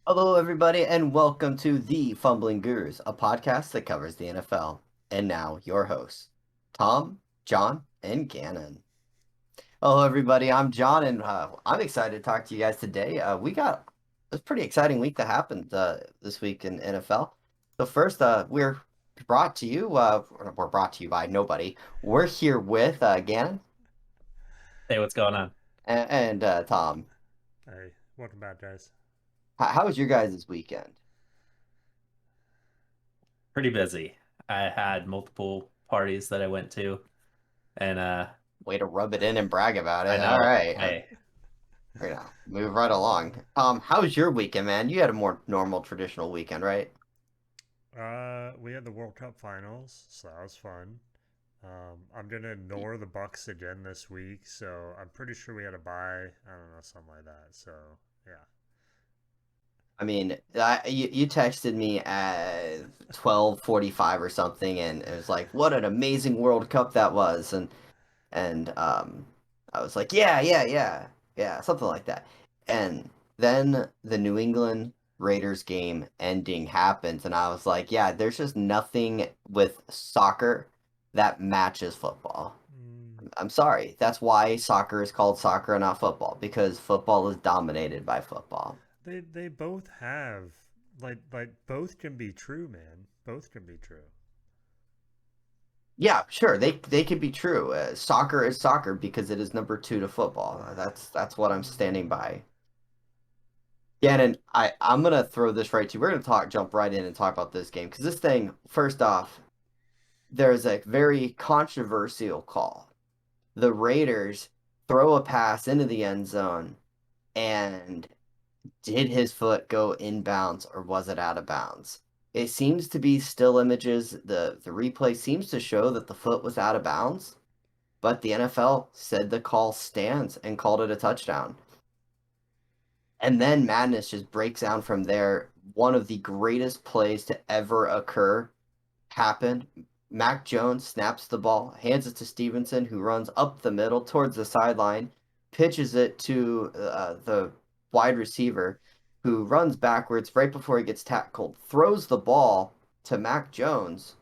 Hello, everybody, and welcome to the Fumbling Gurus, a podcast that covers the NFL. And now, your hosts, Tom, John, and Gannon. Hello, everybody. I'm John, and I'm excited to talk to you guys today. We got a pretty exciting week that happened this week in NFL. So first, we're brought to you by nobody. We're here with Gannon Hey, what's going on? and Tom. Hey, welcome back, guys. How was your guys' weekend? Pretty busy. I had multiple parties that I went to, and Way to rub it in and brag about I it. All know, right. hey, Move right along. How was your weekend, man? You had a more normal, traditional weekend, right? We had the World Cup finals, so that was fun. I'm gonna ignore the Bucks again this week, so I'm pretty sure we had a bye. I don't know, something like that. So yeah, I mean, you texted me at 12:45 or something, and it was like, "What an amazing World Cup that was!" And I was like, "Yeah, yeah, yeah, yeah," something like that. And then the New England Raiders game ending happens, and I was like, "Yeah, there's just nothing with soccer that matches football." mm, I'm sorry. That's why soccer is called soccer and not football, because football is dominated by football. they both have like both can be true, man. Both can be true. Yeah, sure. They could be true. Soccer is soccer because it is number two to football. That's what I'm standing by. Yeah, and I'm gonna throw this right to you. We're gonna jump right in and talk about this game because this thing, first off, there's a very controversial call. The Raiders throw a pass into the end zone, and did his foot go inbounds or was it out of bounds? It seems to be still images. The replay seems to show that the foot was out of bounds, but the NFL said the call stands and called it a touchdown. And then madness just breaks down from there. One of the greatest plays to ever occur happened. Mac Jones snaps the ball, hands it to Stevenson, who runs up the middle towards the sideline, pitches it to the wide receiver, who runs backwards right before he gets tackled, throws the ball to Mac Jones.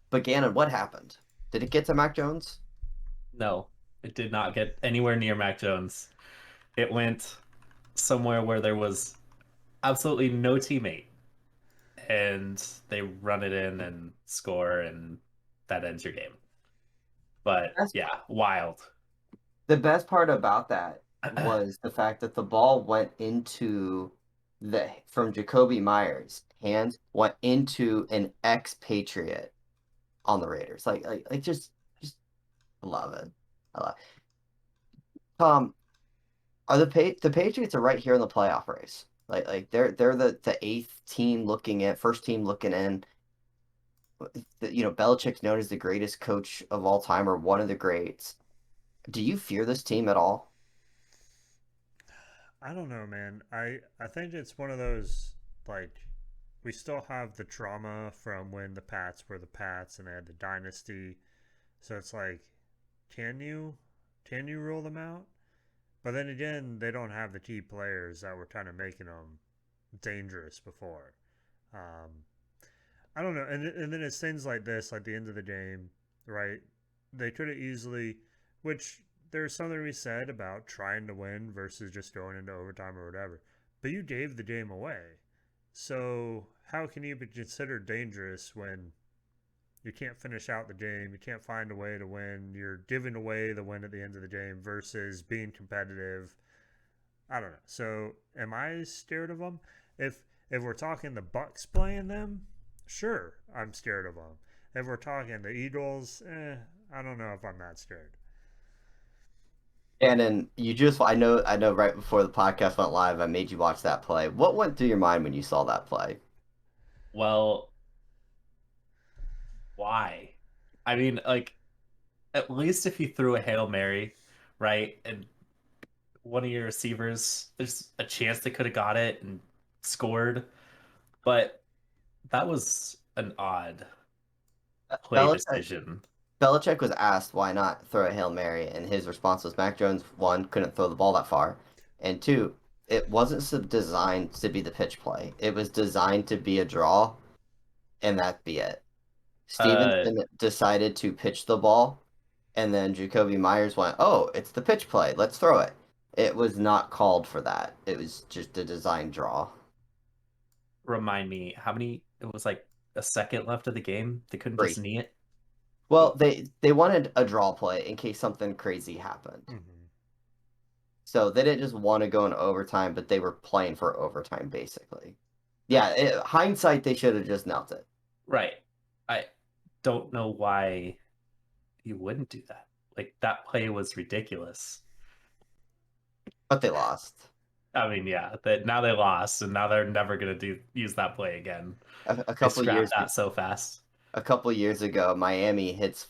But Gannon, what happened? Did it get to Mac Jones? no, it did not get anywhere near Mac Jones. It went somewhere where there was absolutely no teammate, and they run it in and score, and that ends your game. But That's yeah, wild. the best part about that was the fact that the ball went into the from Jacoby Myers' hands, went into an expatriate on the Raiders. Like just love it. I love Tom, are the Patriots are right here in the playoff race. Like they're the eighth team looking at first team looking in. Belichick's known as the greatest coach of all time or one of the greats. Do you fear this team at all? I don't know, man. I think it's one of those like we still have the trauma from when the Pats were the Pats and they had the dynasty. So it's like, can you can you rule them out? But then again, they don't have the key players that were kind of making them dangerous before. Um, I don't know. And then it's things like this, like the end of the game, right? They could have easily, which there's something to be said about trying to win versus just going into overtime or whatever. But you gave the game away. So how can you be considered dangerous when you can't finish out the game? You can't find a way to win. You're giving away the win at the end of the game versus being competitive. I don't know. So, am I scared of them? If we're talking the Bucks playing them, sure, I'm scared of them. If we're talking the Eagles, I don't know if I'm that scared. And then I know right before the podcast went live, I made you watch that play. What went through your mind when you saw that play? Well, why? I mean, like, at least if you threw a Hail Mary, right, and one of your receivers, there's a chance they could have got it and scored. But that was an odd play Belichick decision. Belichick was asked why not throw a Hail Mary, and his response was Mac Jones, one, couldn't throw the ball that far, and two, it wasn't designed to be the pitch play. It was designed to be a draw, and that be it. Uh, Stevenson decided to pitch the ball, and then Jacoby Myers went, "Oh, it's the pitch play. Let's throw it." It was not called for that. It was just a design draw. Remind me how many? It was like a second left of the game. They couldn't just Free. knee it. Well, they wanted a draw play in case something crazy happened. Hmm. So they didn't just want to go in overtime, but they were playing for overtime basically. Yeah, hindsight, they should have just knelt it, Right. I don't know why you wouldn't do that. Like that play was ridiculous. but they lost. I mean, yeah, that now they lost, and now they're never gonna use that play again. A They couple scrapped years that so fast. a couple years ago, Miami hits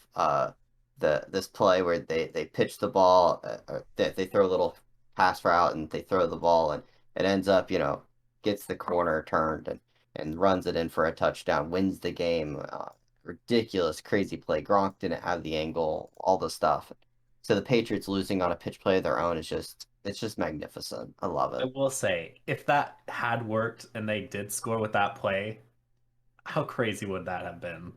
this play where they pitch the ball, or they throw a little pass route and they throw the ball and it ends up, gets the corner turned and runs it in for a touchdown, wins the game. Ridiculous, crazy play. Gronk didn't have the angle, all the stuff. So the Patriots losing on a pitch play of their own is just it's just magnificent. I love I it. will say, if that had worked and they did score with that play, how crazy would that have been?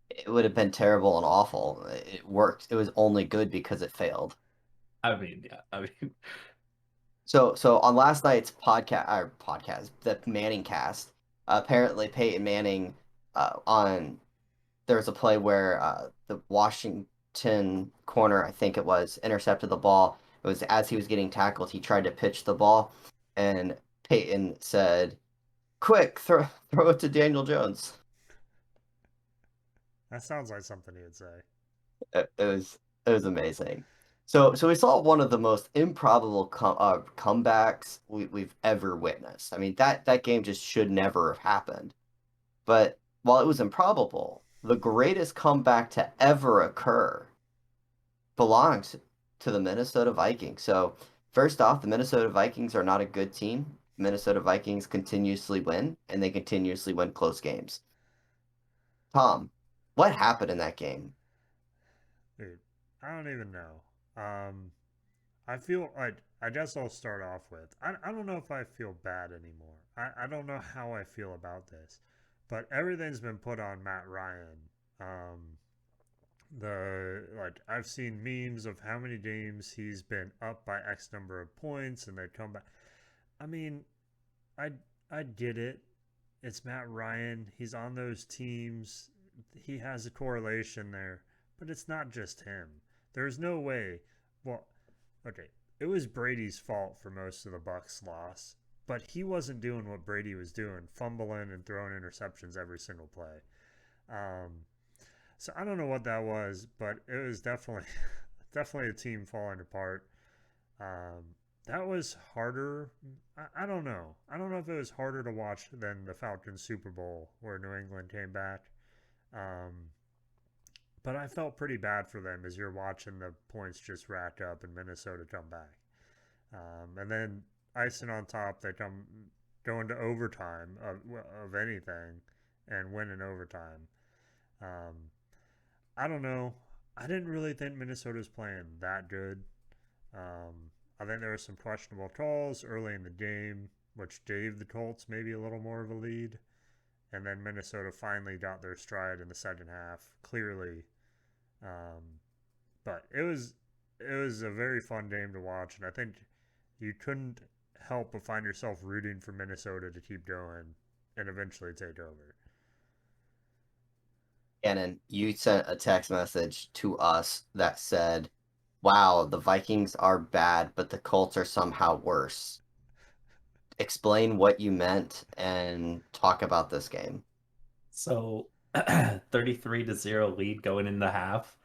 It would have been terrible and awful. It worked. It was only good because it failed. I mean, yeah, I mean, So on last night's podcast, the Manning cast, apparently Peyton Manning on there was a play where the Washington corner, I think it was, intercepted the ball. It was as he was getting tackled, he tried to pitch the ball, and Peyton said, "Quick, throw it to Daniel Jones." That sounds like something he would say. It was amazing. So we saw one of the most improbable comebacks we've ever witnessed. I mean that game just should never have happened. But while it was improbable, the greatest comeback to ever occur belongs to the Minnesota Vikings. So first off, the Minnesota Vikings are not a good team. Minnesota Vikings continuously win, and they continuously win close games. Tom, what happened in that game? Dude, I don't even know. Um, I feel I guess I'll start off with I don't know if I feel bad anymore. I don't know how I feel about this, but everything's been put on Matt Ryan. Um, the like I've seen memes of how many games he's been up by X number of points and they come back. I mean, I I get it. It's Matt Ryan. He's on those teams. He has a correlation there, but it's not just him. There's no way. Well, okay, it was Brady's fault for most of the Bucks' loss, but he wasn't doing what Brady was doing, fumbling and throwing interceptions every single play. Um, so I don't know what that was, but it was definitely definitely a team falling apart. Um, that was harder. I don't know. I don't know if it was harder to watch than the Falcons Super Bowl where New England came back. Um, but I felt pretty bad for them as you're watching the points just rack up and Minnesota come back. And then icing on top, they come going to overtime of anything and win in overtime. Um, I don't know. I didn't really think Minnesota was playing that good. I think there were some questionable calls early in the game, which gave the Colts maybe a little more of a lead. And then Minnesota finally got their stride in the second half, clearly. Um, but it was a very fun game to watch, and I think you couldn't help but find yourself rooting for Minnesota to keep going and eventually take over. Shannon, you sent a text message to us that said, "Wow, the Vikings are bad, but the Colts are somehow worse." Explain what you meant and talk about this game. so 33-0 lead going in the half.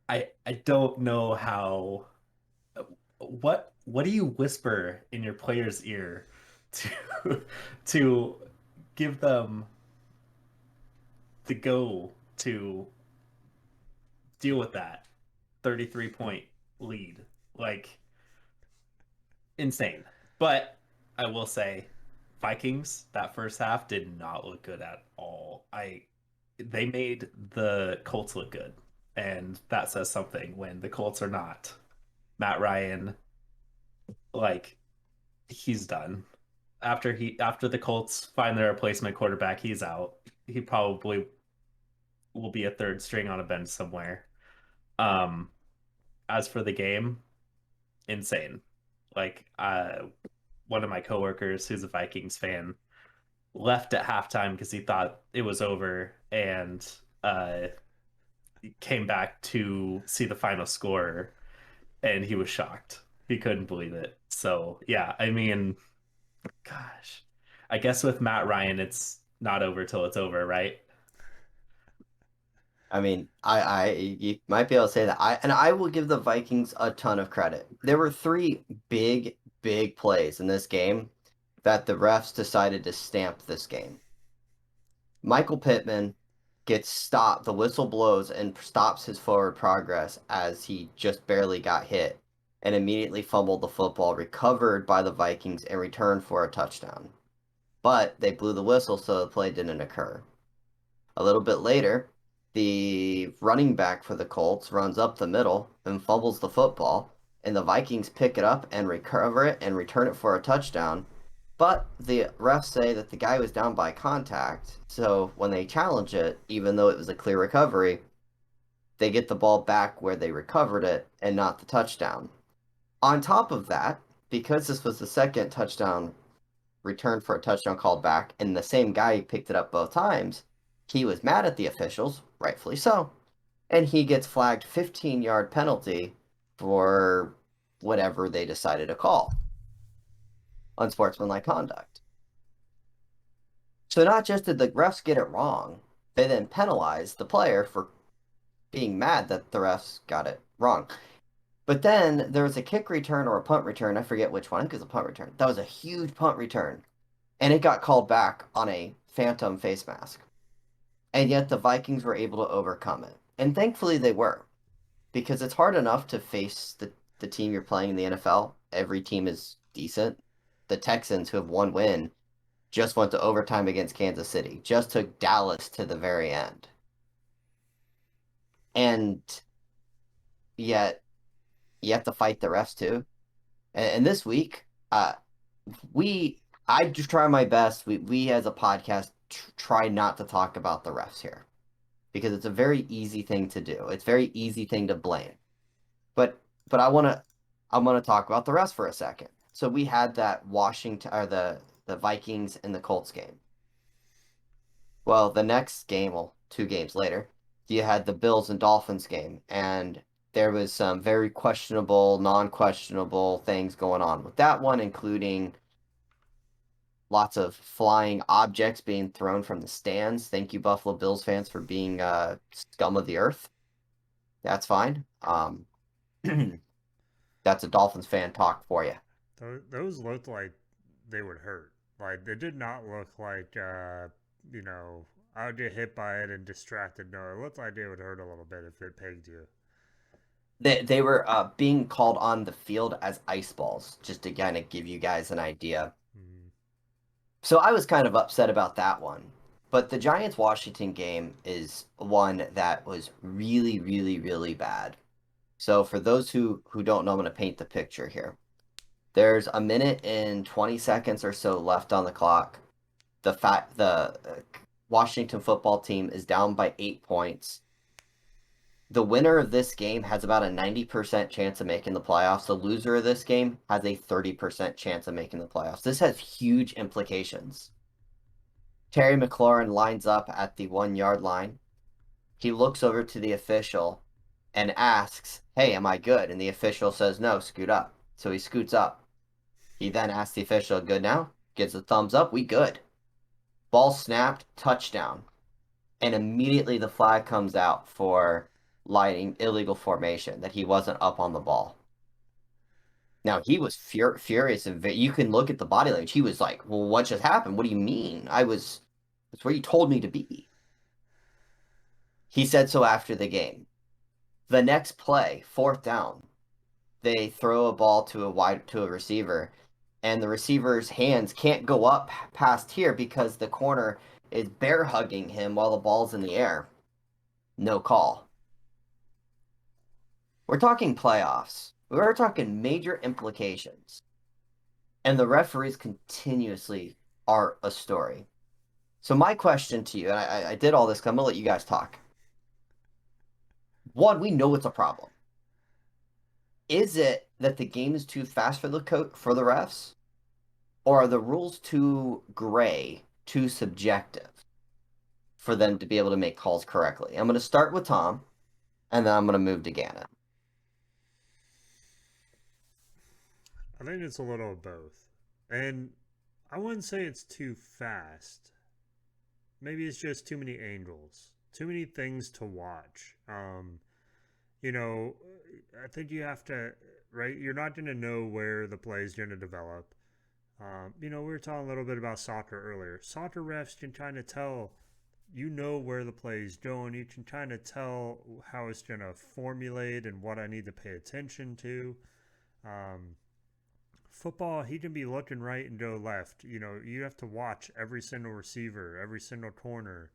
I don't know how what do you whisper in your player's ear to to give them the go to deal with that 33-point lead? Like insane. But I will say Vikings that first half did not look good at all. I They made the Colts look good. And that says something when the Colts are not. Matt Ryan like he's done. After the Colts find their replacement quarterback, he's out. He probably will be a third string on a bench somewhere. Um, as for the game, insane. Like one of my coworkers who's a Vikings fan left at halftime because he thought it was over and came back to see the final score and he was shocked. He couldn't believe it. So, yeah, I mean, gosh. I guess with Matt Ryan, it's not over till it's over, right? I mean, you might be able to say that. I will give the Vikings a ton of credit. There were three big plays in this game that the refs decided to stamp this game. Michael Pittman gets stopped. The whistle blows and stops his forward progress as he just barely got hit and immediately fumbled the football, recovered by the Vikings, and returned for a touchdown. But they blew the whistle, so the play didn't occur. A little bit later, the running back for the Colts runs up the middle and fumbles the football, and the Vikings pick it up and recover it and return it for a touchdown. But the refs say that the guy was down by contact, so when they challenge it, even though it was a clear recovery, they get the ball back where they recovered it and not the touchdown. On top of that, because this was the second touchdown return for a touchdown called back, and the same guy picked it up both times, he was mad at the officials, rightfully so, and he gets flagged 15-yard penalty for whatever they decided to call unsportsmanlike conduct. So not just did the refs get it wrong, they then penalized the player for being mad that the refs got it wrong. But then there was a kick return or a punt return, I forget which one, because a punt return. That was a huge punt return, and it got called back on a phantom face mask. And yet the Vikings were able to overcome it. And thankfully they were, because it's hard enough to face the team you're playing in the NFL. Every team is decent. The Texans, who have one win, just went to overtime against Kansas City, just took Dallas to the very end. And yet you have to fight the refs too. And this week, we I just try my best. We as a podcast try not to talk about the refs here because it's a very easy thing to do. It's a very easy thing to blame. But I want to talk about the refs for a second. So we had that Washington or the Vikings and the Colts game. Well, the next game, well, 2 games later, you had the Bills and Dolphins game, and there was some very questionable, non-questionable things going on with that one, including lots of flying objects being thrown from the stands. Thank you, Buffalo Bills fans, for being scum of the earth. That's fine. That's a Dolphins fan talk for you. Those looked like they would hurt. Like they did not look like you know, I would get hit by it and distracted. No, it looked like they would hurt a little bit if it pegged you. They were being called on the field as ice balls, just to kind of give you guys an idea. Mm. So I was kind of upset about that one. But the Giants Washington game is one that was really bad. So for those who don't know, I'm going to paint the picture here. There's a minute and 20 seconds or so left on the clock. The Washington football team is down by 8 points. The winner of this game has about a 90% chance of making the playoffs. The loser of this game has a 30% chance of making the playoffs. This has huge implications. Terry McLaurin lines up at the 1 yard line. He looks over to the official and asks, "Hey, am I good?" And the official says, "No, scoot up." So he scoots up. He then asks the official, "Good now?" Gives a thumbs up. We good. Ball snapped, touchdown. And immediately the flag comes out for lighting illegal formation, that he wasn't up on the ball. Now, he was furious, and you can look at the body language. He was like, "Well, what just happened? What do you mean? It's where you told me to be." He said so after the game. The next play, 4th down, they throw a ball to a receiver, and the receiver's hands can't go up past here because the corner is bear hugging him while the ball's in the air. No call. We're talking playoffs. We're talking major implications. and the referees continuously are a story. So my question to you, and I did all this, 'cause I'm gonna let you guys talk. One, we know it's a problem. Is it that the game is too fast for for the refs, or are the rules too gray, too subjective for them to be able to make calls correctly? I'm going to start with Tom, and then I'm going to move to Gannon. I think it's a little of both. And I wouldn't say it's too fast. Maybe it's just too many angles, too many things to watch. You know, I think you have to, right? You're not going to know where the play is going to develop. We were talking a little bit about soccer earlier. Soccer refs can kind of tell, where the play is going. You can kind of tell how it's going to formulate and what I need to pay attention to. Um, Football, he can be looking right and go left. You have to watch every single receiver, every single corner.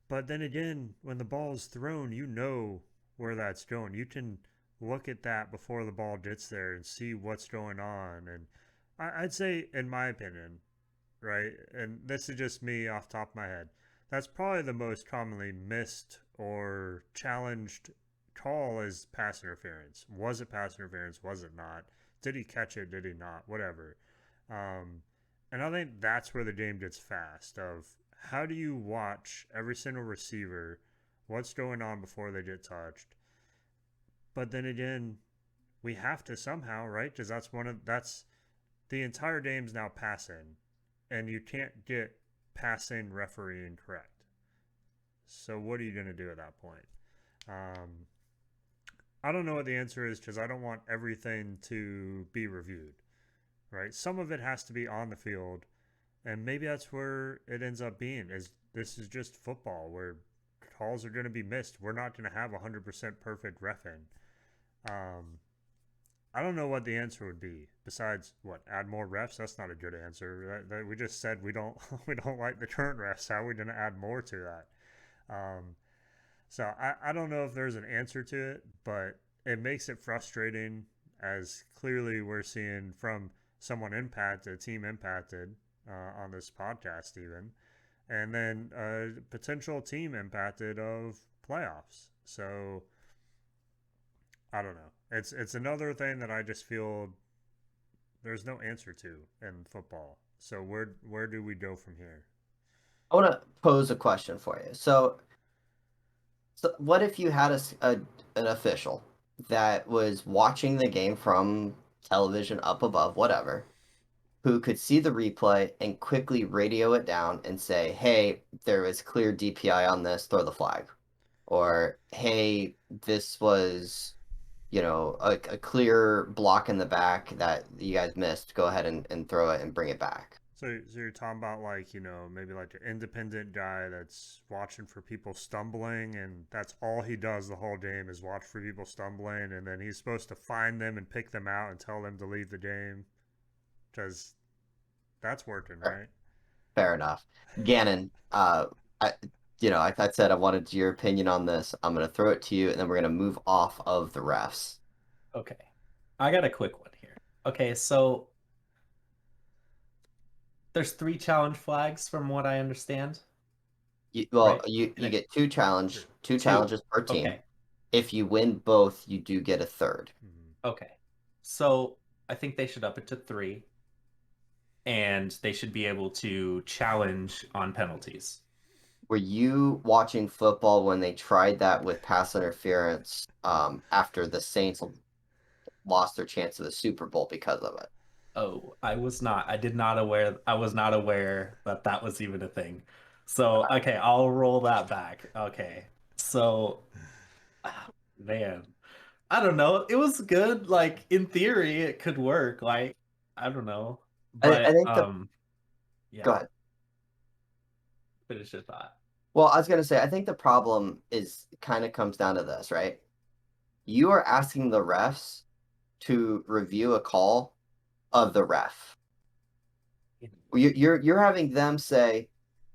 But then again, when the ball is thrown, you know where that's going. You can look at that before the ball gets there and see what's going on. And I'd say, in my opinion, right, and this is just me off the top of my head, that's probably the most commonly missed or challenged call is pass interference. Was it pass interference? Was it not? Did he catch it? Did he not? Whatever. Um, and I think that's where the game gets fast. Of how do you watch every single receiver, what's going on before they get touched? But then again, we have to somehow, right? Because that's the entire game's now passing, and you can't get passing refereeing correct. So what are you going to do at that point? Um, I don't know what the answer is because I don't want everything to be reviewed, right? Some of it has to be on the field, and maybe that's where it ends up being. Is this is just football where calls are going to be missed? We're not going to have 100% perfect refing. Um, I don't know what the answer would be besides what add more refs. That's not a good answer. We just said we don't we don't like the current refs. How are we going to add more to that? So I don't know if there's an answer to it, but it makes it frustrating as clearly we're seeing from someone impacted, a team impacted on this podcast, even, and then a potential team impacted of playoffs. So I don't know. It's another thing that I just feel there's no answer to in football. So where do we go from here? I want to pose a question for you. So what if you had an official that was watching the game from television up above, whatever, who could see the replay and quickly radio it down and say, hey, there was clear DPI on this, throw the flag. Or, hey, this was, a clear block in the back that you guys missed. Go ahead and throw it and bring it back. So you're talking about like, maybe like an independent guy that's watching for people stumbling and that's all he does the whole game is watch for people stumbling and then he's supposed to find them and pick them out and tell them to leave the game because that's working, right? Fair enough. Gannon, I, I said I wanted your opinion on this. I'm going to throw it to you, and then we're going to move off of the refs. Okay. I got a quick one here. Okay, so there's three challenge flags from what I understand, Well, right? you And get two two. challenges per team. Okay. If you win both, you do get a third. Mm-hmm. Okay. So I think they should up it to three, and they should be able to challenge on penalties. Were you watching football when they tried that with pass interference after the Saints lost their chance of the Super Bowl because of it? Oh, I was not. I was not aware that that was even a thing. So, okay, I'll roll that back. Okay. So, man, I don't know. It was good. Like in theory, it could work. Like, I don't know. I But think go yeah, ahead. finish your thought. Well, I was going to say, I think the problem is kind of comes down to this, right? You are asking the refs to review a call of the ref. You're having them say,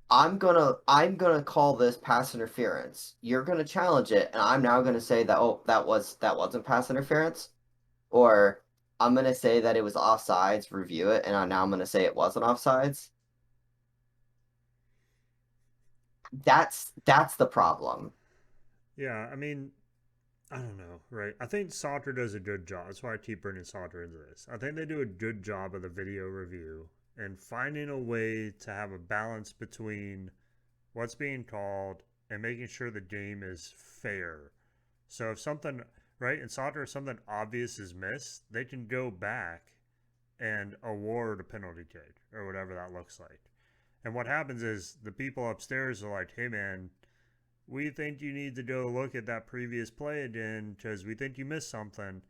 I'm gonna call this pass interference. You're gonna challenge it, and I'm now gonna say that that wasn't pass interference, or I'm gonna say that it was offsides, review it, and now I'm gonna say it wasn't offsides. That's the problem. Yeah, I mean, I don't know, right? I think Sauter does a good job. That's why I keep bringing Sauter into this. I think they do a good job of the video review and finding a way to have a balance between what's being called and making sure the game is fair. So if something, right, in Sauter, if something obvious is missed, they can go back and award a penalty kick or whatever that looks like. And what happens is the people upstairs are like, hey man, we think you need to go look at that previous play again because we think you missed something.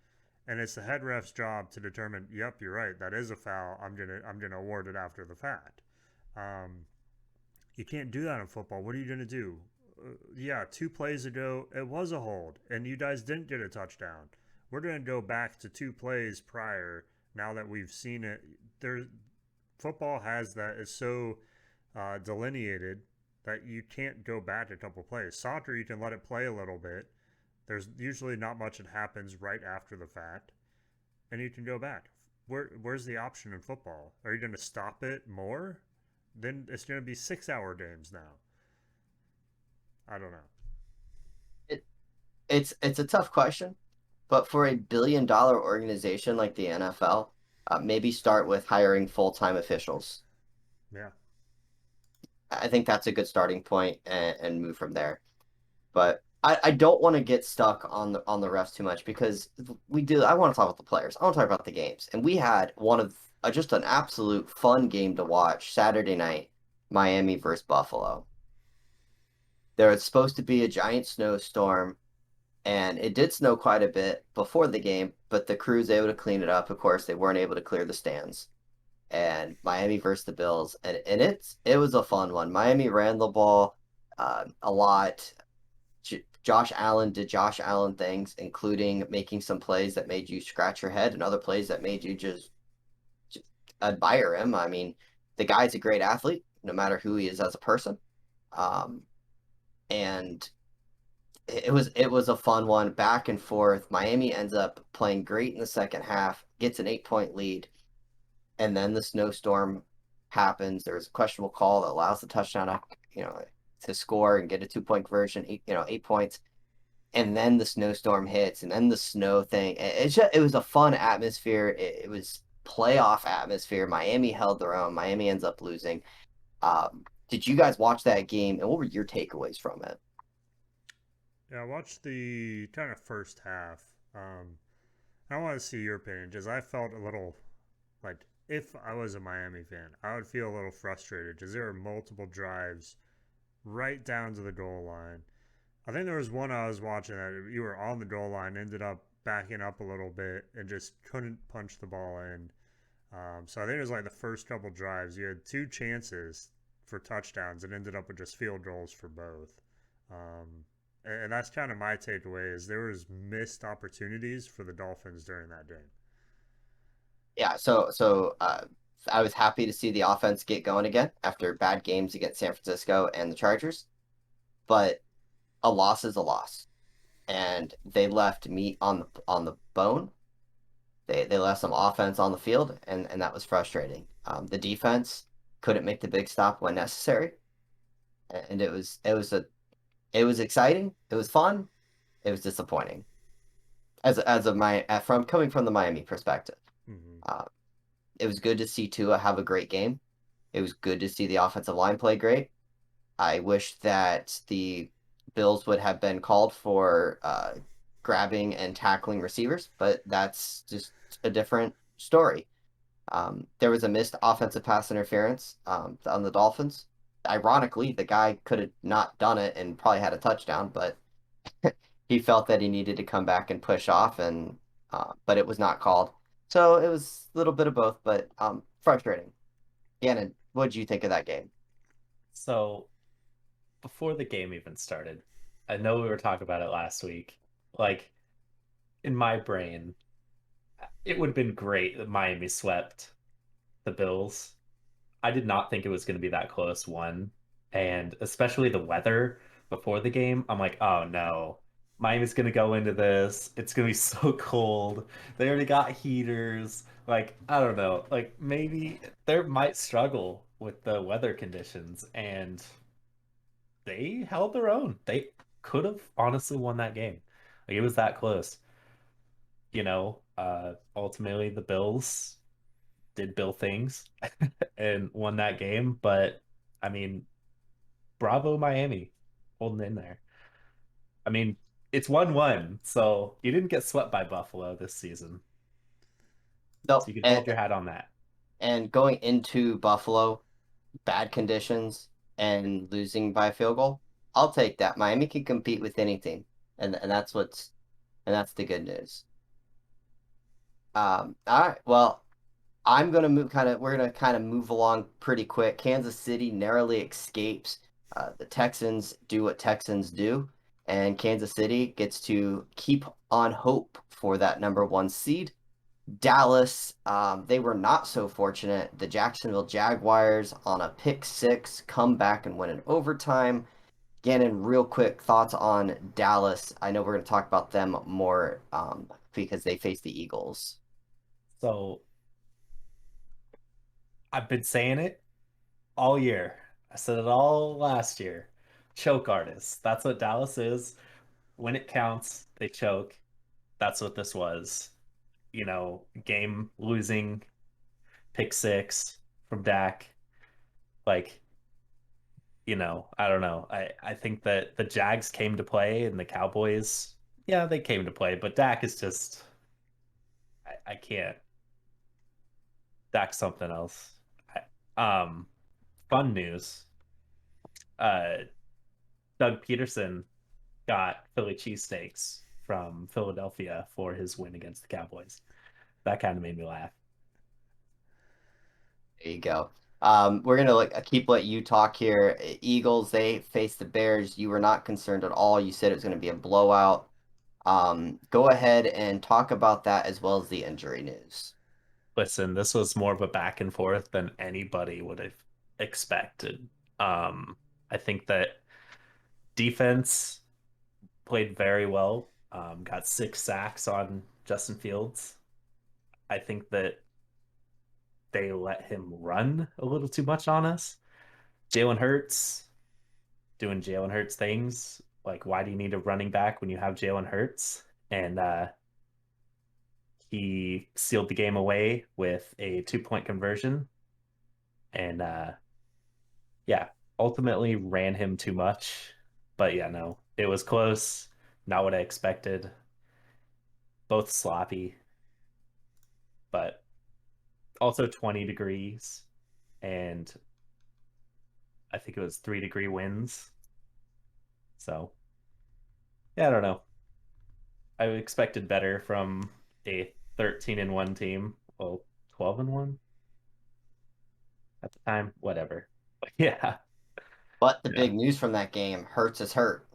And it's the head ref's job to determine, yep, you're right, that is a foul. I'm gonna award it after the fact. Um, you can't do that in football. What are you gonna do? Yeah, 2 plays ago it was a hold, and you guys didn't get a touchdown. We're gonna go back to 2 plays prior now that we've seen it. There, football has that. It's so delineated that you can't go back a couple plays. Soccer, you can let it play a little bit. There's usually not much that happens right after the fact, and you can go back. Where's the option in football? Are you going to stop it more? Then it's going to be 6 hour games now. I don't know. It it's a tough question, but for a $1 billion organization like the NFL, maybe start with hiring full-time officials. Yeah. I think that's a good starting point and move from there. But I don't want to get stuck on the refs too much because we do. I want to talk about the players. I want to talk about the games, and we had one of just an absolute fun game to watch Saturday night, Miami versus Buffalo. There was supposed to be a giant snowstorm, and it did snow quite a bit before the game, but the crew's able to clean it up. Of course, they weren't able to clear the stands. And Miami versus the Bills, and it was a fun one. Miami ran the ball a lot. Josh Allen did Josh Allen things, including making some plays that made you scratch your head and other plays that made you just admire him. I mean, the guy's a great athlete, no matter who he is as a person. Um, and it was a fun one, back and forth. Miami ends up playing great in the second half, gets an 8 point lead, and then the snowstorm happens. There's a questionable call that allows the touchdown, to score and get a 2 point conversion. 8 points, and then the snowstorm hits, and then the snow thing. It was a fun atmosphere. It was playoff atmosphere. Miami held their own. Miami ends up losing. Did you guys watch that game, and what were your takeaways from it? Yeah, I watched the kind of first half. I want to see your opinion because I felt a little like if I was a Miami fan, I would feel a little frustrated because there were multiple drives right down to the goal line. I think there was one I was watching that you were on the goal line, ended up backing up a little bit, and just couldn't punch the ball in. So I think it was like the first couple drives. You had 2 chances for touchdowns and ended up with just field goals for both. And that's kind of my takeaway is there was missed opportunities for the Dolphins during that game. Yeah, so I was happy to see the offense get going again after bad games against San Francisco and the Chargers, but a loss is a loss, and they left meat on the bone. They left some offense on the field, and that was frustrating. The defense couldn't make the big stop when necessary, and it was exciting. It was fun. It was disappointing as of my from coming from the Miami perspective. Mm-hmm. Uh, it was good to see Tua have a great game. It was good to see the offensive line play great. I wish that the Bills would have been called for grabbing and tackling receivers, but that's just a different story. There was a missed offensive pass interference on the Dolphins. Ironically, the guy could have not done it and probably had a touchdown, but he felt that he needed to come back and push off, and but it was not called. So it was a little bit of both, but frustrating. Gannon, what did you think of that game? So before the game even started, I know we were talking about it last week. Like in my brain, it would have been great that Miami swept the Bills. I did not think it was going to be that close, one. And especially the weather before the game, I'm like, oh no. Miami's gonna go into this. It's gonna be so cold. They already got heaters. Like, I don't know. Like maybe they might struggle with the weather conditions, and they held their own. They could have honestly won that game. Like it was that close. Ultimately the Bills did Bill things and won that game, but I mean, bravo Miami holding in there. I mean, it's 1-1, so you didn't get swept by Buffalo this season. So No, you can hold your hat on that. and going into Buffalo, bad conditions and losing by a field goal, I'll take that. Miami can compete with anything, and that's the good news. All right, well, we're gonna kind of move along pretty quick. Kansas City narrowly escapes. The Texans do what Texans do, and Kansas City gets to keep on hope for that number one seed. Dallas, they were not so fortunate. The Jacksonville Jaguars on a pick six come back and win in overtime. Gannon, real quick thoughts on Dallas. I know we're going to talk about them more because they face the Eagles. So I've been saying it all year. I said it all last year. Choke artists. That's what Dallas is. When it counts, they choke. That's what this was. Game losing pick six from Dak. Like, I don't know. I think that the Jags came to play and the Cowboys, yeah, they came to play, but Dak is just I can't. Dak's something else. Um, Fun news. Uh, Doug Peterson got Philly cheesesteaks from Philadelphia for his win against the Cowboys. That kind of made me laugh. There you go. We're gonna keep let you talk here. Eagles, they face the Bears. You were not concerned at all. You said it was going to be a blowout. Go ahead and talk about that as well as the injury news. Listen, this was more of a back and forth than anybody would have expected. I think that defense played very well. Got 6 sacks on Justin Fields. I think that they let him run a little too much on us. Jalen Hurts doing Jalen Hurts things. Like, why do you need a running back when you have Jalen Hurts? And he sealed the game away with a 2-point conversion. And yeah, ultimately ran him too much. But yeah, no, it was close. Not what I expected. Both sloppy, but also 20 degrees. And I think it was 3-degree winds. So yeah, I don't know. I expected better from a 13-1 team. Well, 12-1 at the time. Whatever. But yeah, But the yeah. big news from that game, Hurts is hurt.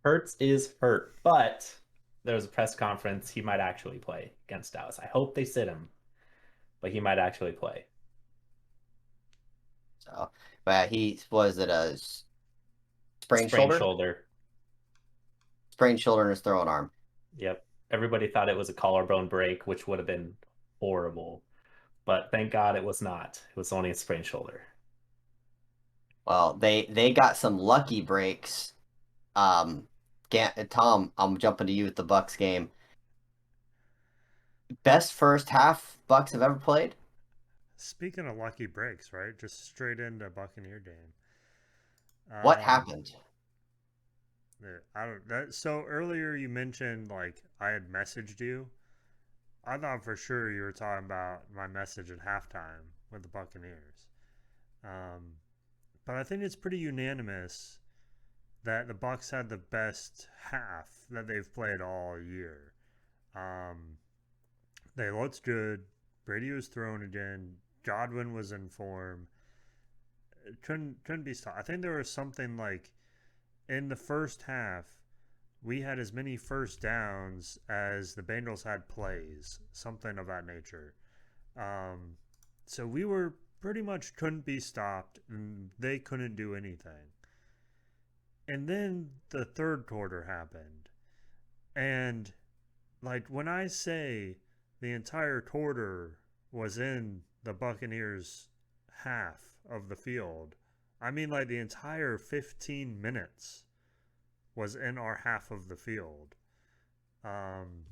Hurts is hurt, but there was a press conference. He might actually play against Dallas. I hope they sit him, but he might actually play. So, but he was it a sprained Sprained shoulder, shoulder. sprained shoulder in his throwing arm. Yep. Everybody thought it was a collarbone break, which would have been horrible. But thank God it was not. It was only a sprained shoulder. Well, they got some lucky breaks. Tom, I'm jumping to you with the Bucks game. Best first half Bucks have ever played. Speaking of lucky breaks, right? Just straight into Buccaneer game. What Um, happened? I don't that. So earlier you mentioned like I had messaged you. I thought for sure you were talking about my message at halftime with the Buccaneers. Um, but I think it's pretty unanimous that the Bucks had the best half that they've played all year. Um, they looked good. Brady was thrown again. Godwin was in form. It couldn't be stopped. I think there was something like in the first half we had as many first downs as the Bengals had plays, something of that nature. Um, so we were pretty much couldn't be stopped, and they couldn't do anything. And then the third quarter happened, And like when I say the entire quarter was in the Buccaneers half of the field, I mean like the entire 15 minutes was in our half of the field. Um,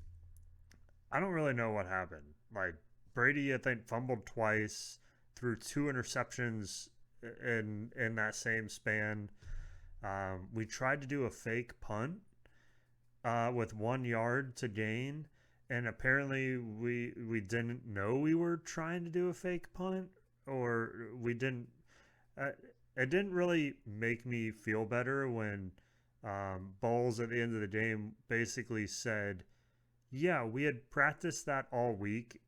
I don't really know what happened. Like Brady, I think fumbled twice, threw two interceptions in that same span. We tried to do a fake punt with 1 yard to gain, and apparently we didn't know we were trying to do a fake punt, or we didn't. Uh, it didn't really make me feel better when Bowles at the end of the game basically said, "Yeah, we had practiced that all week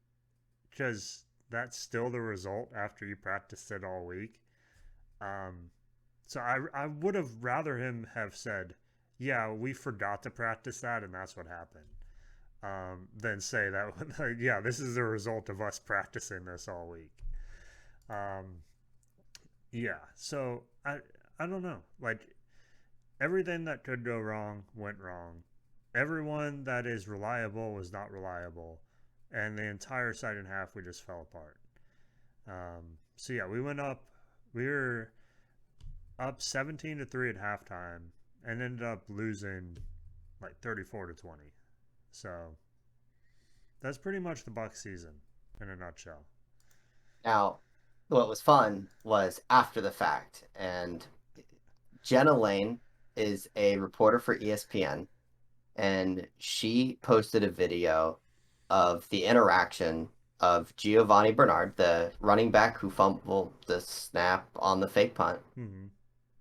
because that's still the result after you practiced it all week." Um, so I would have rather him have said, "Yeah, we forgot to practice that, and that's what happened," than say that, "Yeah, this is the result of us practicing this all week." Um, yeah, so I don't know. Like everything that could go wrong went wrong. Everyone that is reliable was not reliable, and the entire second half we just fell apart. So yeah, we went up. We were up 17-3 at halftime and ended up losing like 34-20. So that's pretty much the Buck season in a nutshell. Now, what was fun was after the fact, and Jenna Lane is a reporter for ESPN, and she posted a video of the interaction of Giovanni Bernard, the running back who fumbled the snap on the fake punt, Mm-hmm.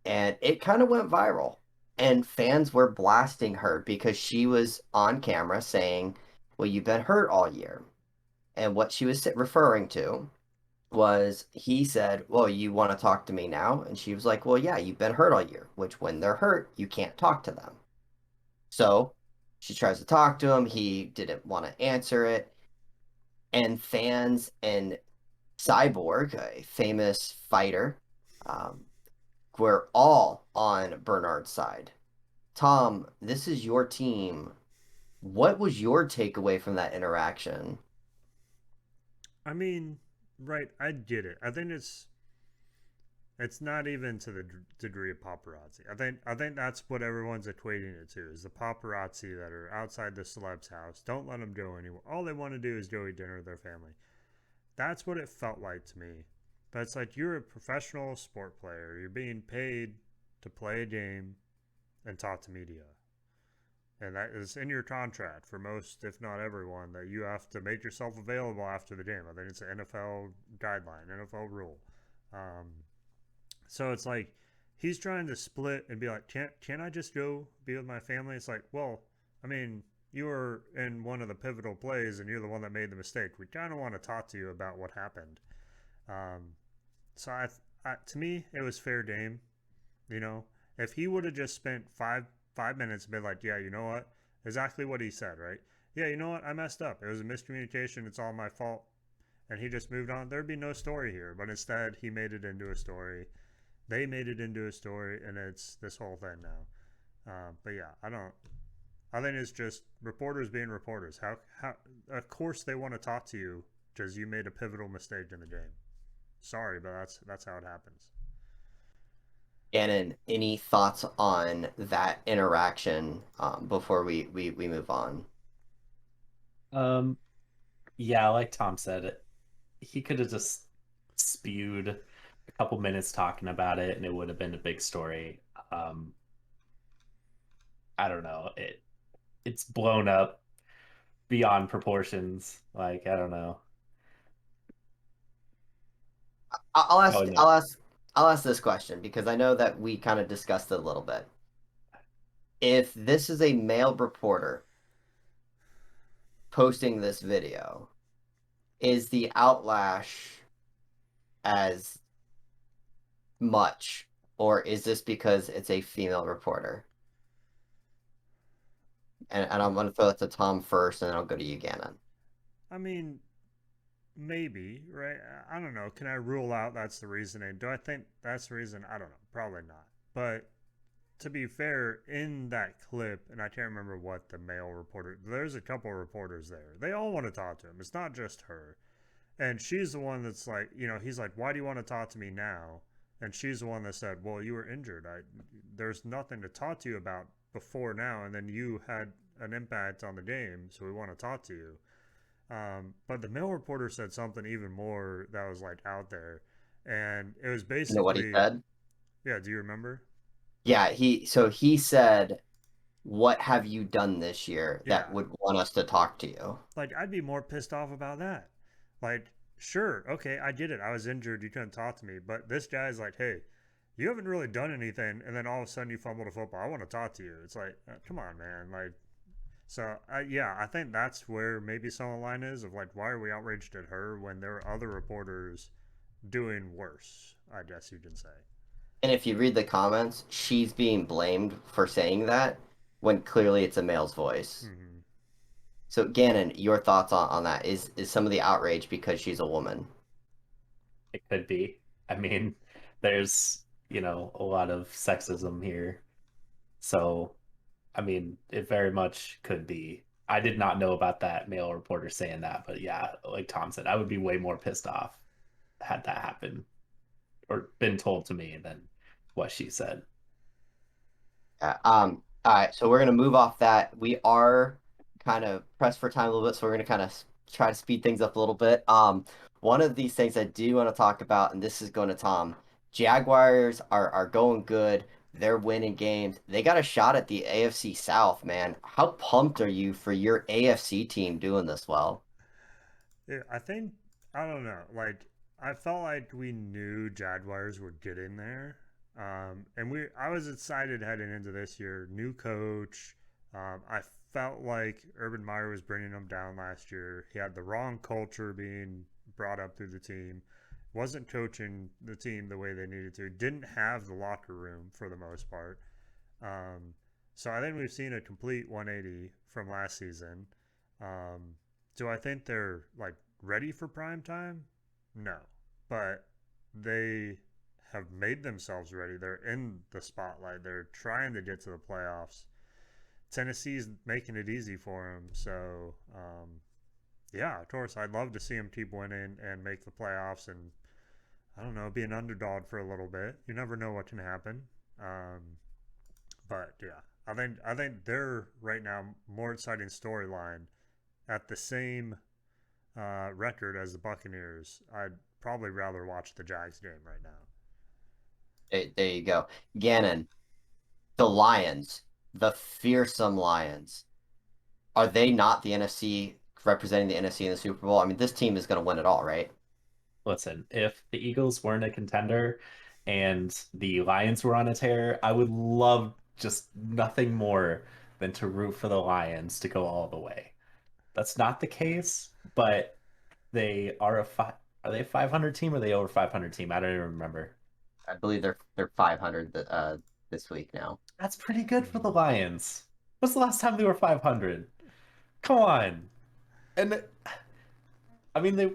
and it kind of went viral. And fans were blasting her because she was on camera saying, "Well, you've been hurt all year." And what she was referring to was he said, "Well, you want to talk to me now?" And she was like, "Well, yeah, you've been hurt all year," which when they're hurt, you can't talk to them. So she tries to talk to him. He didn't want to answer it. And fans and Cyborg, a famous fighter, um, were all on Bernard's side. Tom, this is your team. What was your takeaway from that interaction? I mean, right, I get it. I think it's not even to the degree of paparazzi. I think that's what everyone's equating it to is the paparazzi that are outside the celeb's house. Don't let them go anywhere. All they want to do is go eat dinner with their family. That's what it felt like to me. But it's like you're a professional sport player. You're being paid to play a game and talk to media. And that is in your contract for most, if not everyone, that you have to make yourself available after the game. I think it's an NFL guideline, NFL rule. Um, so it's like he's trying to split and be like, can I just go be with my family? It's like, well, I mean, you were in one of the pivotal plays and you're the one that made the mistake. We kind of want to talk to you about what happened. Um, so to me, it was fair game. You know, if he would have just spent five minutes and been like, yeah, you know what, exactly what he said, right? Yeah, you know what, I messed up. It was a miscommunication. It's all my fault. And he just moved on. There'd be no story here. But instead, he made it into a story. They made it into a story, and it's this whole thing now. But yeah, I don't. I think it's just reporters being reporters. How? Of course, they want to talk to you because you made a pivotal mistake in the game. Sorry, but that's how it happens. Gannon, any thoughts on that interaction before we move on? Um, yeah, like Tom said, he could have just spewed a couple minutes talking about it, and it would have been a big story. Um, I don't know. It's blown up beyond proportions. Like I don't know. I'll Oh ask no. I'll ask this question because I know that we kind of discussed it a little bit. If this is a male reporter posting this video, is the outlash as much, or is this because it's a female reporter? And I'm gonna throw it to Tom first, and then I'll go to you, Gannon. I mean, maybe, right? I don't know. Can I rule out that's the reasoning? Do I think that's the reason? I don't know. Probably not. But to be fair, in that clip, and I can't remember what the male reporter, there's a couple of reporters there. They all want to talk to him. It's not just her. And she's the one that's like, he's like, why do you want to talk to me now? And she's the one that said, well, you were injured. There's nothing to talk to you about before now. And then you had an impact on the game. So we want to talk to you. But the male reporter said something even more that was like out there. And it was You know what he basically, said? yeah, do you remember? Yeah, he said, "What have you done this year that Yeah. would want us to talk to you?" Like, I'd be more pissed off about that. Like, sure, okay, I get it. I was injured. You couldn't talk to me. But this guy's like, hey, you haven't really done anything. And then all of a sudden you fumbled a football. I want to talk to you. It's like, come on, man. Like, so, yeah, I think that's where maybe some of the line is of like, why are we outraged at her when there are other reporters doing worse, I guess you can say. And if you read the comments, she's being blamed for saying that when clearly it's a male's voice. Hmm. So Gannon, your thoughts on that? Is some of the outrage because she's a woman? It could be. I mean, there's, a lot of sexism here. So, I mean, it very much could be. I did not know about that male reporter saying that, but yeah, like Tom said, I would be way more pissed off had that happened or been told to me than what she said. Yeah. All right. So we're gonna move off that. We are kind of pressed for time a little bit, so we're gonna kind of try to speed things up a little bit. One of these things I do want to talk about, and this is going to Tom. Jaguars are going good. They're winning games. They got a shot at the AFC South, man. How pumped are you for your AFC team doing this well? Yeah, I think I don't know. Like I felt like we knew Jaguars would get in there, and I was excited heading into this year. New coach. I felt like Urban Meyer was bringing them down last year. He had the wrong culture being brought up through the team. Wasn't coaching the team the way they needed to. Didn't have the locker room for the most part. Um, so I think we've seen a complete 180 from last season. Um, do I think they're like ready for prime time? No, but they have made themselves ready. They're in the spotlight. They're trying to get to the playoffs. Tennessee's making it easy for them. So, yeah, of course, I'd love to see them keep winning and make the playoffs and, I don't know, be an underdog for a little bit. You never know what can happen. Um, but yeah, I think they're right now more exciting storyline at the same record as the Buccaneers. I'd probably rather watch the Jags game right now. There you go. Gannon, the Lions, the fearsome Lions. Are they not the NFC representing the NFC in the Super Bowl? I mean, this team is going to win it all, right? Listen, if the Eagles weren't a contender and the Lions were on a tear, I would love just nothing more than to root for the Lions to go all the way. That's not the case, but they are they a 500 team or are they over 500 team? I don't even remember. I believe they're 500 this week now. That's pretty good for the Mm-hmm. Lions. What's the last time they were 500? Come on. And I mean they're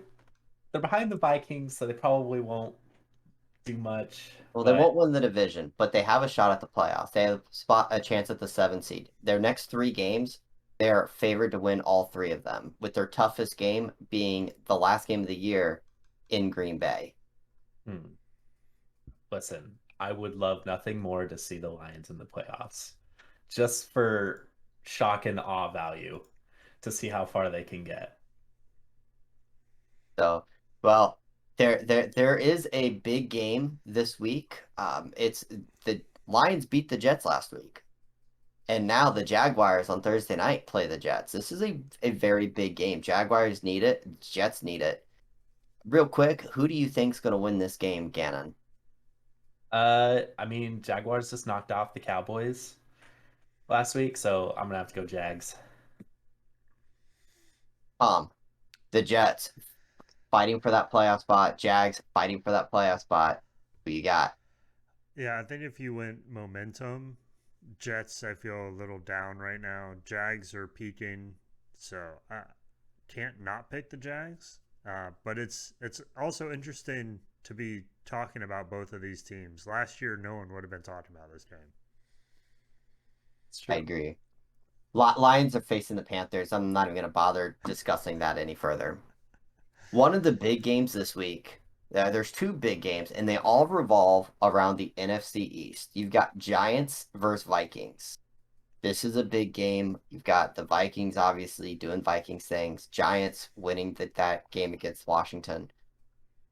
behind the Vikings, so they probably won't do much, Well, they won't but win the division, but they have a shot at the playoffs. They have a chance at the 7 seed. Their next 3 games, they're favored to win all 3 of them, with their toughest game being the last game of the year in Green Bay. hmm, listen, I would love nothing more to see the Lions in the playoffs. Just for shock and awe value to see how far they can get. So, well, there is a big game this week. It's the Lions beat the Jets last week. And now the Jaguars on Thursday night play the Jets. This is a very big game. Jaguars need it. Jets need it. Real quick, who do you think's going to win this game, Gannon? I mean, Jaguars just knocked off the Cowboys last week, so I'm gonna have to go Jags. The Jets fighting for that playoff spot. Jags fighting for that playoff spot. Who you got? Yeah, I think if you went momentum, Jets, I feel a little down right now. Jags are peaking, so I can't not pick the Jags. But it's also interesting to be talking about both of these teams. Last year, no one would have been talking about this game. It's I true. agree. Lions are facing the Panthers. I'm not even going to bother discussing that any further. One of the big games this week, there's two big games, and they all revolve around the NFC East. You've got Giants versus Vikings. This is a big game. You've got the Vikings obviously doing Vikings things, Giants winning that game against Washington.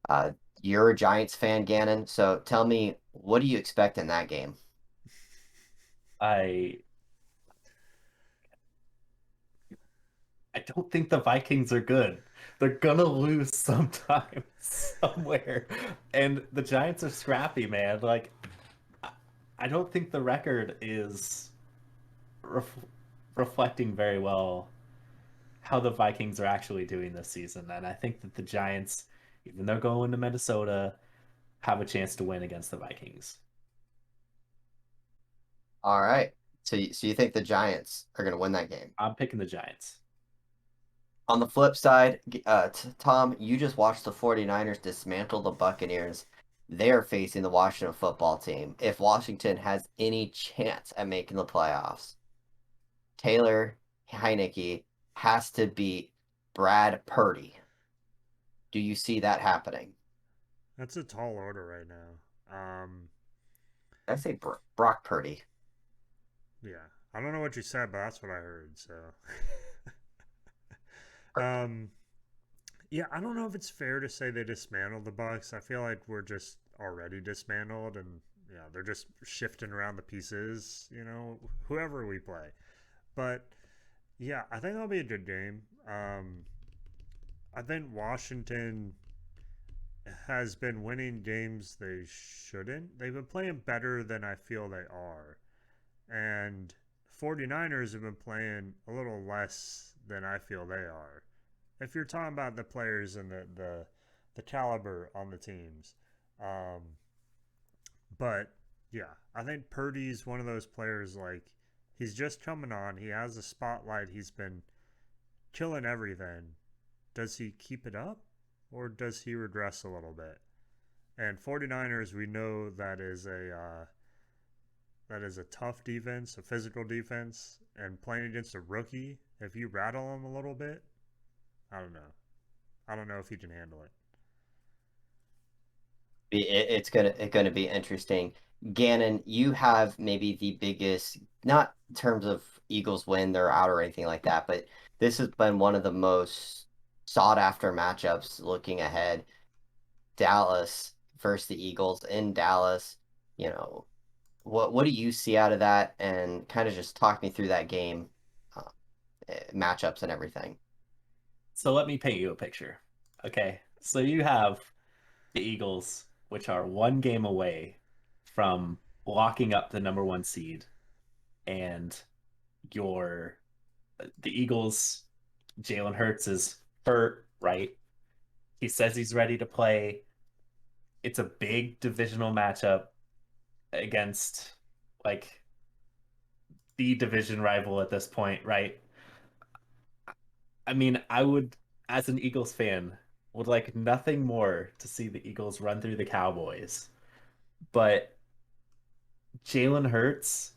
Uh, you're a Giants fan, Gannon, so tell me, what do you expect in that game? I I don't think the Vikings are good. They're gonna lose sometime, somewhere. And the Giants are scrappy, man. Like, I I don't think the record is ref reflecting very well how the Vikings are actually doing this season. And I think that the Giants, even though going to Minnesota, have a chance to win against the Vikings. All right. So you think the Giants are going to win that game? I'm picking the Giants. On the flip side, Tom, you just watched the 49ers dismantle the Buccaneers. They're facing the Washington football team. If Washington has any chance at making the playoffs, Taylor Heineke has to beat Brad Purdy. Do you see that happening? That's a tall order right now. I say Brock Purdy. Yeah. I don't know what you said, but that's what I heard. So, um, yeah, I don't know if it's fair to say they dismantled the Bucks. I feel like we're just already dismantled, and yeah, they're just shifting around the pieces. Whoever we play. But yeah, I think that'll be a good game. I think Washington has been winning games they shouldn't. They've been playing better than I feel they are. And 49ers have been playing a little less than I feel they are. If you're talking about the players and the caliber on the teams. Um, but yeah, I think Purdy's one of those players like he's just coming on. He has the spotlight. He's been killing everything. Does he keep it up or does he regress a little bit? And 49ers, we know that is a tough defense, a physical defense, and playing against a rookie, if you rattle him a little bit, I don't know. I don't know if he can handle it. It's gonna be interesting. Gannon, you have maybe the biggest, not in terms of Eagles win, they're out or anything like that, but this has been one of the most sought after matchups looking ahead. Dallas versus the Eagles in Dallas. You know, what do you see out of that? And kind of just talk me through that game, uh, matchups and everything. So let me paint you a picture. Okay. So you have the Eagles, which are one game away from locking up the number one seed, and your the Eagles, Jalen Hurts is hurt, right? He says he's ready to play. It's a big divisional matchup against like the division rival at this point, right? I mean, I would, as an Eagles fan, would like nothing more to see the Eagles run through the Cowboys. But Jalen Hurts,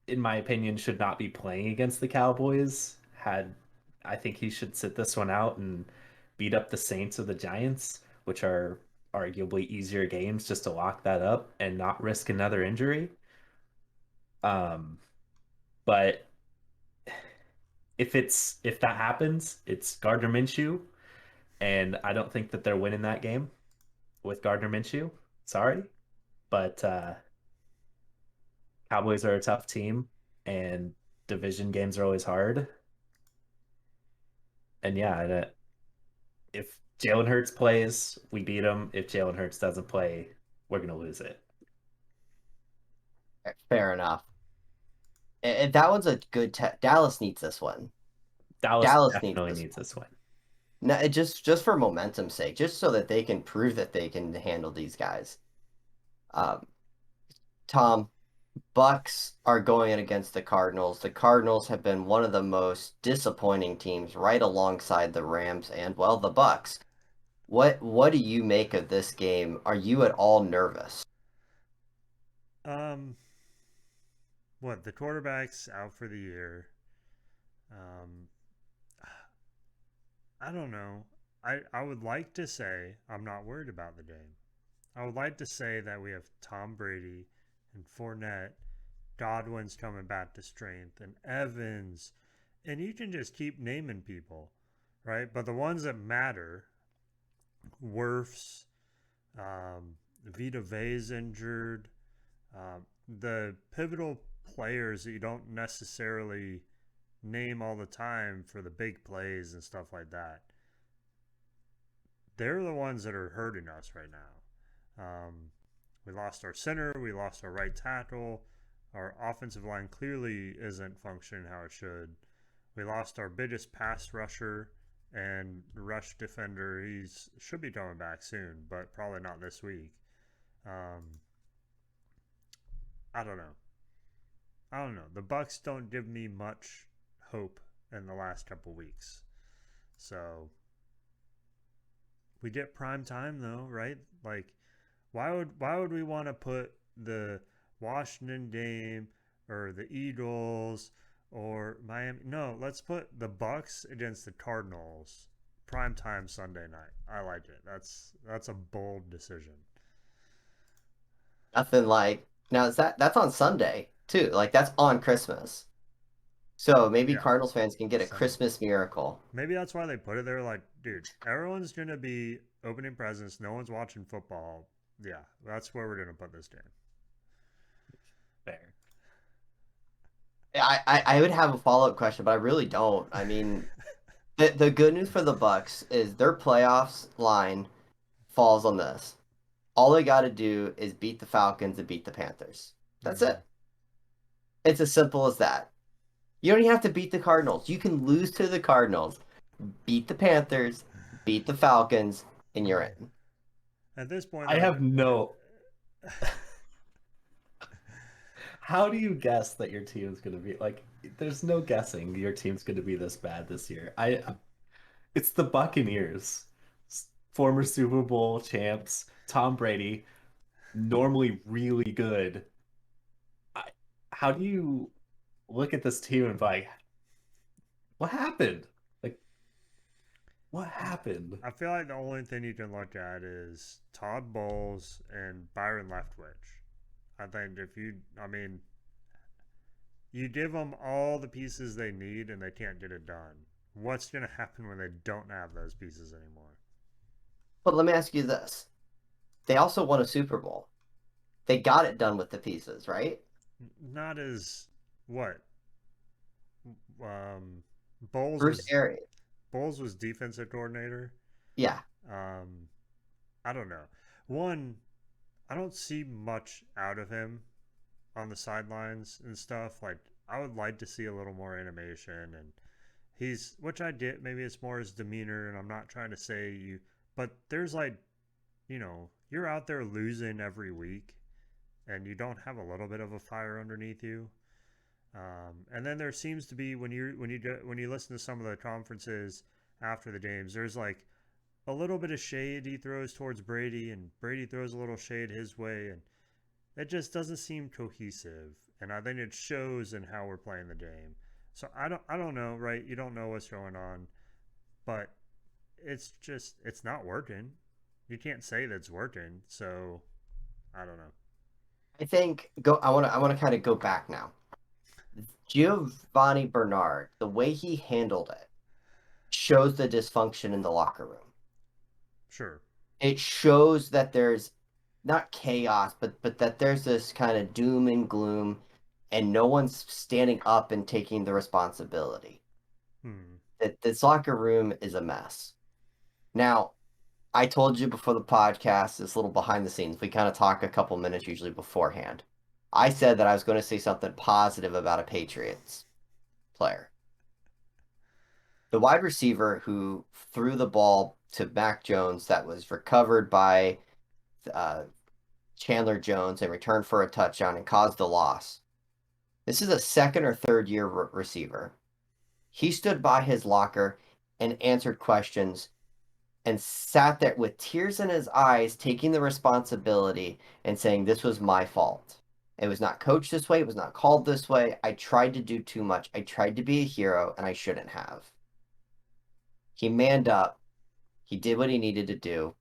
in my opinion, should not be playing against the Cowboys. I think he should sit this one out and beat up the Saints or the Giants, which are arguably easier games just to lock that up and not risk another injury. Um, but if that happens, it's Gardner Minshew, and I don't think that they're winning that game with Gardner Minshew. Sorry, but Cowboys are a tough team, and division games are always hard. And yeah, if Jalen Hurts plays, we beat him. If Jalen Hurts doesn't play, we're gonna lose it. Fair enough. And that one's a good Dallas needs this one. Dallas Dallas needs definitely this needs this win. No, it just for momentum's sake, just so that they can prove that they can handle these guys. Um, Tom, Bucks are going in against the Cardinals. The Cardinals have been one of the most disappointing teams, right alongside the Rams and well, the Bucks. What do you make of this game? Are you at all nervous? Um, what the quarterback's out for the year. Um, I don't know. I would like to say I'm not worried about the game. I would like to say that we have Tom Brady and Fournette, Godwin's coming back to strength, and Evans, and you can just keep naming people, right? But the ones that matter, Wirfs, Vita Vea's injured, the pivotal players that you don't necessarily name all the time for the big plays and stuff like that. They're the ones that are hurting us right now. We lost our center, we lost our right tackle, our offensive line clearly isn't functioning how it should. We lost our biggest pass rusher and rush defender. He's should be coming back soon, but probably not this week. Um, I don't know. I don't know. The Bucks don't give me much hope in the last couple weeks. So we get prime time though, right? Like why would we want to put the Washington game or the Eagles or Miami? No, let's put the Bucks against the Cardinals prime time Sunday night. I like it. That's a bold decision. Nothing like now is that's on Sunday too. Like that's on Christmas. So maybe Yeah. Cardinals fans can get a So Christmas miracle. maybe that's why they put it there. Like, dude, everyone's gonna be opening presents. No one's watching football. Yeah, that's where we're gonna put this game. Fair. I would have a follow-up question, but I really don't. I mean, the good news for the Bucks is their playoffs line falls on this. All they got to do is beat the Falcons and beat the Panthers. That's Mm-hmm. it. It's as simple as that. You don't even have to beat the Cardinals. You can lose to the Cardinals, beat the Panthers, beat the Falcons, and you're in. At this point, I like, have no. How do you guess that your team is going to be like? There's no guessing your team's going to be this bad this year. It's the Buccaneers, former Super Bowl champs, Tom Brady, normally really good. I, how do you look at this team and be like, what happened? Like, what happened? I feel like the only thing you can look at is Todd Bowles and Byron Leftwich. I think if you, I mean, you give them all the pieces they need and they can't get it done. What's going to happen when they don't have those pieces anymore? But let me ask you this. They also won a Super Bowl. They got it done with the pieces, right? Not as what? Um, Bowles Bruce was Arians. Bowles was defensive coordinator. Yeah. Um, I don't know. One, I don't see much out of him on the sidelines and stuff. Like I would like to see a little more animation and he's which I get. Maybe it's more his demeanor, and I'm not trying to say you, but there's like, you're out there losing every week, and you don't have a little bit of a fire underneath you. And then there seems to be when you listen to some of the conferences after the games, there's like a little bit of shade he throws towards Brady, and Brady throws a little shade his way, and it just doesn't seem cohesive. And I think it shows in how we're playing the game. So I don't know, right? You don't know what's going on, but it's not working. You can't say that's working. So I don't know. I think I want to kind of go back now. Giovanni Bernard, the way he handled it shows the dysfunction in the locker room. Sure. It shows that there's not chaos, but that there's this kind of doom and gloom, and no one's standing up and taking the responsibility. Hmm. That this locker room is a mess. Now, I told you before the podcast, this little behind the scenes, we kind of talk a couple minutes usually beforehand. I said that I was going to say something positive about a Patriots player. The wide receiver who threw the ball to Mac Jones that was recovered by uh, Chandler Jones and returned for a touchdown and caused the loss. This is a second or third year receiver. He stood by his locker and answered questions and sat there with tears in his eyes, taking the responsibility and saying, "This was my fault." It was not coached this way. It was not called this way. I tried to do too much. I tried to be a hero, and I shouldn't have. He manned up. He did what he needed to do,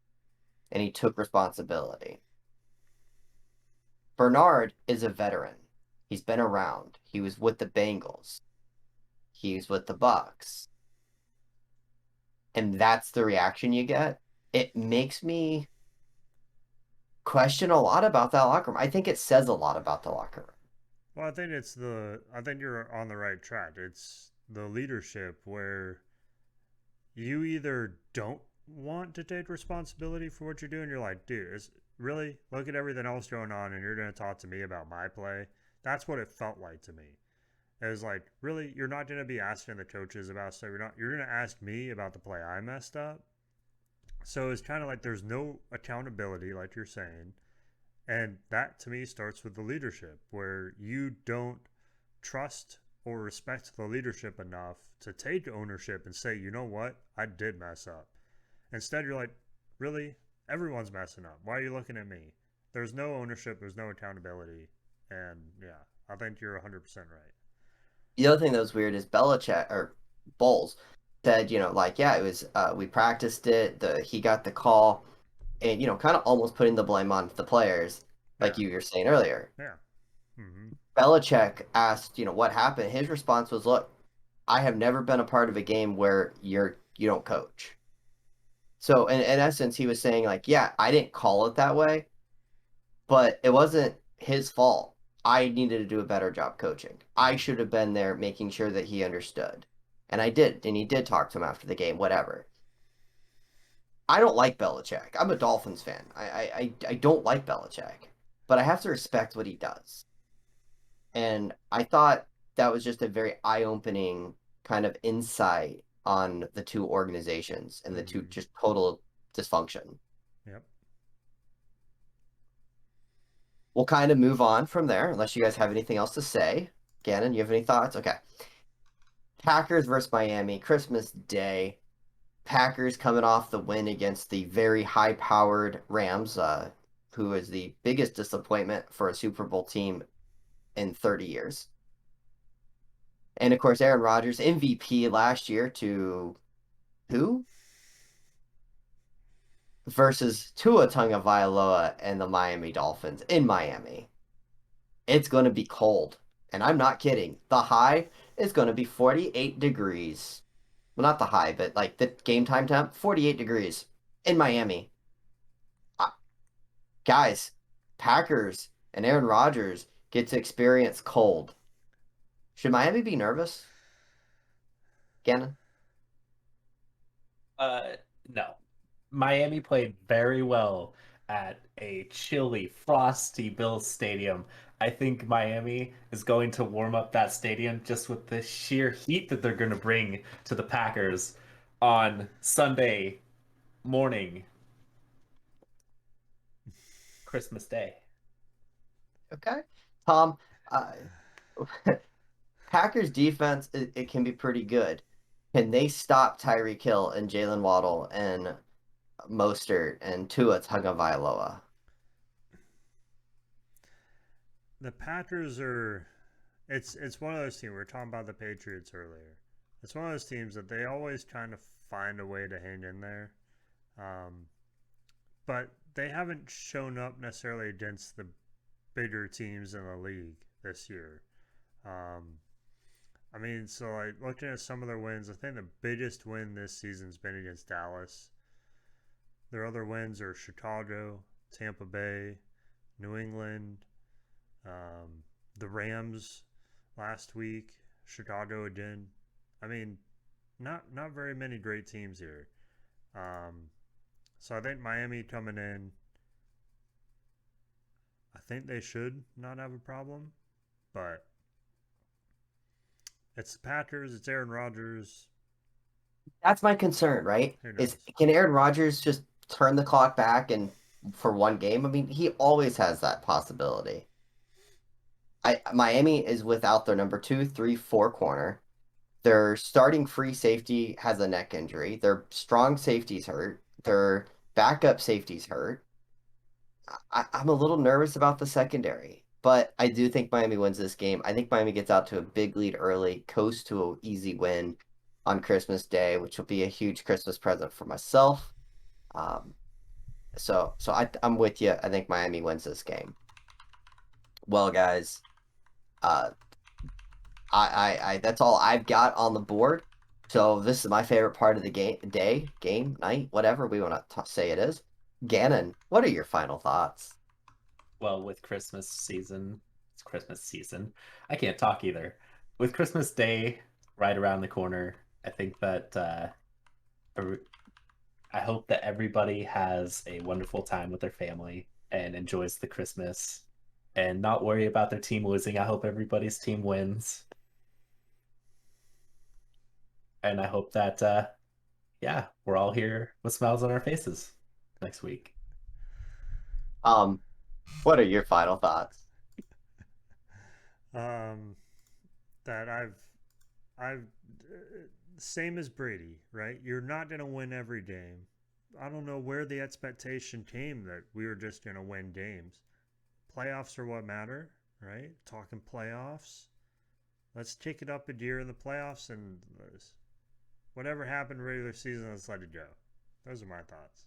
and he took responsibility. Bernard is a veteran. He's been around. He was with the Bengals. He's with the Bucks. And that's the reaction you get. It makes me question a lot about that locker room. I think it says a lot about the locker room. Well, I think you're on the right track. It's the leadership where you either don't want to take responsibility for what you're doing. You're like, dude, it's really look at everything else going on, and you're going to talk to me about my play. That's what it felt like to me. It was like, really, you're not going to be asking the coaches about stuff. You're going to ask me about the play I messed up. So it's kind of like there's no accountability, like you're saying. And that to me starts with the leadership, where you don't trust or respect the leadership enough to take ownership and say, you know what, I did mess up. Instead, you're like, really? Everyone's messing up. Why are you looking at me? There's no ownership, there's no accountability. And yeah, I think you're 100% right. The other thing that was weird is Belichick or Bowles said, like, yeah, it was we practiced it. He got the call, and kind of almost putting the blame on the players, like Yeah, you were saying earlier. yeah. Mm-hmm. Belichick asked, what happened. His response was, "Look, I have never been a part of a game where you don't coach." So in essence, he was saying like, yeah, I didn't call it that way, but it wasn't his fault. I needed to do a better job coaching. I should have been there making sure that he understood. And I did, and he did talk to him after the game, whatever. I don't like Belichick. I'm a Dolphins fan. I don't like Belichick, but I have to respect what he does. And I thought that was just a very eye-opening kind of insight on the two organizations and the two Mm-hmm. just total dysfunction. Yep. We'll kind of move on from there, unless you guys have anything else to say. Gannon, you have any thoughts? Okay. Packers versus Miami, Christmas Day. Packers coming off the win against the very high-powered Rams, who is the biggest disappointment for a Super Bowl team in 30 years. And of course, Aaron Rodgers, MVP last year to who? Versus Tua Tagovailoa and the Miami Dolphins in Miami. It's going to be cold. And I'm not kidding. The high is going to be 48 degrees. Well, not the high, but like the game time temp, 48 degrees in Miami. Uh, Guys, Packers and Aaron Rodgers get to experience cold. Should Miami be nervous? Gannon? No. Miami played very well at a chilly, frosty Bills stadium. I think Miami is going to warm up that stadium just with the sheer heat that they're going to bring to the Packers on Sunday morning, Christmas Day. Okay. Tom, uh, Packers defense, it can be pretty good. Can they stop Tyreek Hill and Jalen Waddle and Mostert and Tua Tagovailoa? The Packers are it's one of those teams we were talking about the Patriots earlier. It's one of those teams that they always kind of find a way to hang in there. Um, but they haven't shown up necessarily against the bigger teams in the league this year. Um, I mean, so like looking at some of their wins, I think the biggest win this season's been against Dallas. Their other wins are Chicago, Tampa Bay, New England, um, the Rams last week, Chicago again. I mean, not very many great teams here. Um, so I think Miami coming in, I think they should not have a problem, but it's the Packers, it's Aaron Rodgers. That's my concern, right? Who Is knows? can Aaron Rodgers just turn the clock back and for one game? I mean, he always has that possibility. Miami is without their number two, three, four corner. Their starting free safety has a neck injury. Their strong safety's hurt. Their backup safety's hurt. I'm a little nervous about the secondary. but I do think Miami wins this game. I think Miami gets out to a big lead early, coasts to an easy win on Christmas Day, which will be a huge Christmas present for myself. Um, I'm with you. I think Miami wins this game. Well, guys, uh, I that's all I've got on the board. So this is my favorite part of the game, night, whatever we want to say it is. Gannon, what are your final thoughts? Well, with it's Christmas season. I can't talk either. With Christmas Day right around the corner, I think that I hope that everybody has a wonderful time with their family and enjoys the Christmas and not worry about their team losing. I hope everybody's team wins. And I hope that, yeah, we're all here with smiles on our faces next week. Um, what are your final thoughts? Um, that I've same as Brady, right? You're not gonna win every game. I don't know where the expectation came that we were just gonna win games. Playoffs are what matter, right? Talking playoffs. Let's kick it up a gear in the playoffs, and whatever happened regular season, let's let it go. Those are my thoughts.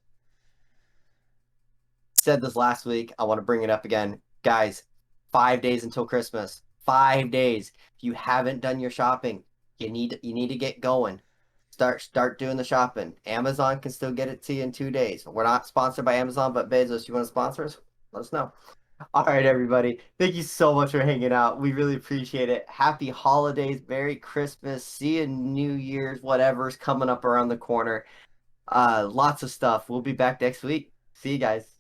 Said this last week. I want to bring it up again. Guys, 5 days until Christmas. 5 days. If you haven't done your shopping, you need to get going. Start doing the shopping. Amazon can still get it to you in 2 days. We're not sponsored by Amazon, but Bezos, you want to sponsor us? Let us know. All right, everybody. Thank you so much for hanging out. We really appreciate it. Happy holidays. Merry Christmas. See you New Year's, whatever's coming up around the corner. Lots of stuff. We'll be back next week. See you guys.